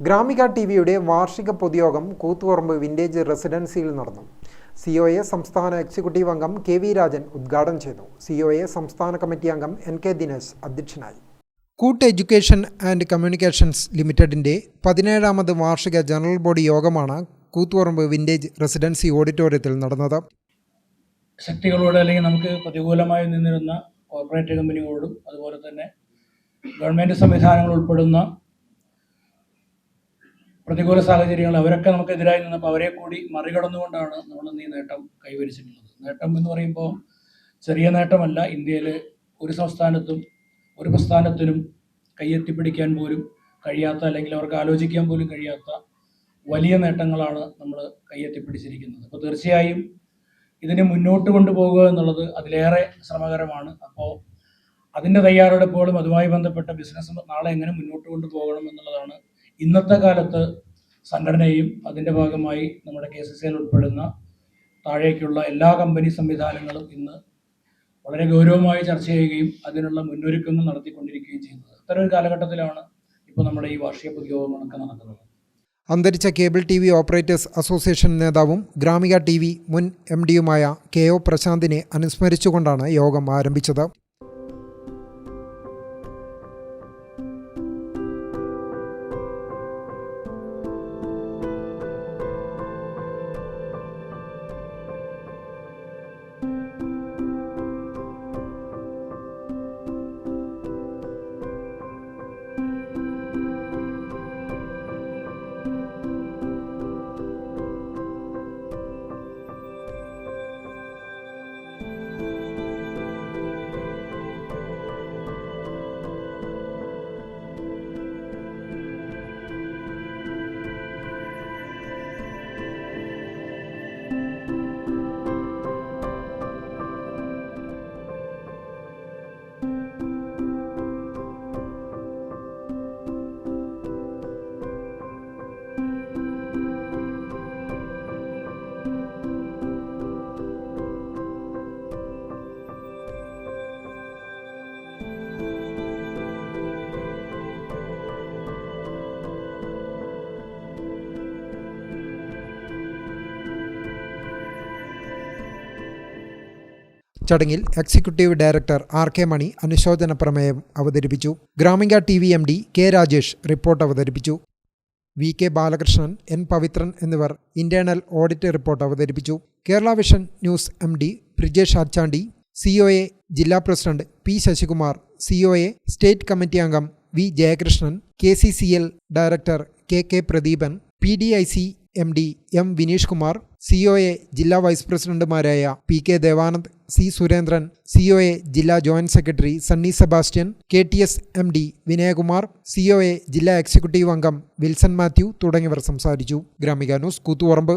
ഗ്രാമിക ടിവിയുടെ വാർഷിക പൊതുയോഗം കൂത്തുപറമ്പ് വിന്റേജ് റെസിഡൻസിയിൽ നടന്നു. സിഒഎ സംസ്ഥാന എക്സിക്യൂട്ടീവ് അംഗം കെ.വി. രാജൻ ഉദ്ഘാടനം ചെയ്തു. സിഒഎ സംസ്ഥാന കമ്മിറ്റി അംഗം എൻ.കെ. ദിനേശ് അധ്യക്ഷനായി. കൂട്ട് എഡ്യൂക്കേഷൻ ആൻഡ് കമ്മ്യൂണിക്കേഷൻസ് ലിമിറ്റഡിന്റെ 17ാമത് വാർഷിക ജനറൽ ബോഡി യോഗമാണ് കൂത്തുപറമ്പ് വിന്റേജ് റെസിഡൻസി ഓഡിറ്റോറിയത്തിൽ നടന്നത്. ശക്തികളോട് അല്ലെങ്കിൽ നമുക്ക് പ്രതികൂലമായി നിന്നിരുന്ന കോർപ്പറേറ്റ് കമ്പനികളോടും അതുപോലെ തന്നെ ഗവൺമെൻറ് സംവിധാനങ്ങൾ ഉൾപ്പെടുന്ന പ്രതികൂല സാഹചര്യങ്ങൾ അവരൊക്കെ നമുക്കെതിരായി നിന്നപ്പോൾ അവരെ കൂടി മറികടന്നുകൊണ്ടാണ് നമ്മൾ ഈ നേട്ടം കൈവരിച്ചിട്ടുള്ളത്. നേട്ടം എന്ന് പറയുമ്പോൾ ചെറിയ നേട്ടമല്ല. ഇന്ത്യയിൽ ഒരു സംസ്ഥാനത്തും ഒരു പ്രസ്ഥാനത്തിനും കയ്യെത്തിപ്പിടിക്കാൻ പോലും കഴിയാത്ത, അല്ലെങ്കിൽ അവർക്ക് ആലോചിക്കാൻ പോലും കഴിയാത്ത വലിയ നേട്ടങ്ങളാണ് നമ്മൾ കയ്യെത്തിപ്പിടിച്ചിരിക്കുന്നത്. അപ്പോൾ തീർച്ചയായും ഇതിനെ മുന്നോട്ട് കൊണ്ടുപോകുക എന്നുള്ളത് അതിലേറെ ശ്രമകരമാണ്. അപ്പോൾ അതിൻ്റെ തയ്യാറെടുപ്പുകളും അതുമായി ബന്ധപ്പെട്ട ബിസിനസ് നാളെ എങ്ങനെ മുന്നോട്ട് കൊണ്ടുപോകണം എന്നുള്ളതാണ് ഇന്നത്തെ കാലത്ത് സംഘടനയും അതിൻ്റെ ഭാഗമായി നമ്മുടെ KCCL ഉൾപ്പെടുന്ന താഴേക്കുള്ള എല്ലാ കമ്പനി സംവിധാനങ്ങളും ഇന്ന് വളരെ ഗൗരവമായി ചർച്ച ചെയ്യുകയും അതിനുള്ള മുന്നൊരുക്കങ്ങൾ നടത്തിക്കൊണ്ടിരിക്കുകയും ചെയ്യുന്നത്. അത്തരം ഒരു കാലഘട്ടത്തിലാണ് ഇപ്പോൾ നമ്മുടെ ഈ വാർഷിക പൊതുയോഗങ്ങളൊക്കെ നടക്കുന്നത്. അന്തരിച്ച കേബിൾ TV ഓപ്പറേറ്റേഴ്സ് അസോസിയേഷൻ നേതാവും ഗ്രാമിക TV മുൻ MDയുമായ KO പ്രശാന്തിനെ അനുസ്മരിച്ചുകൊണ്ടാണ് യോഗം ആരംഭിച്ചത്. ചടങ്ങിൽ എക്സിക്യൂട്ടീവ് ഡയറക്ടർ RK മണി അനുശോചന പ്രമേയം അവതരിപ്പിച്ചു. Gramika TV MD K. Rajesh report അവതരിപ്പിച്ചു. VK Balakrishnan, N. പവിത്രൻ എന്നിവർ ഇന്റേണൽ ഓഡിറ്റ് റിപ്പോർട്ട് അവതരിപ്പിച്ചു. Kerala Vision News MD Prijesh Achandi, COA ജില്ലാ president P. Sasikumar, COA state committee അംഗം V. Jayakrishnan, KCCL director KK Pradeepan, PDIC MD M. Vineesh Kumar, COA ജില്ലാ വൈസ് പ്രസിഡന്റുമാരായ PK Devanand, C. Surendran, COA ജില്ലാ joint secretary Sunny Sebastian, KTS MD Vinayakumar, COA ജില്ലാ executive അംഗം വിൽസൺ മാത്യു തുടങ്ങിയവർ സംസാരിച്ചു. ഗ്രാമിക ന്യൂസ് കൂത്തുപറമ്പ്.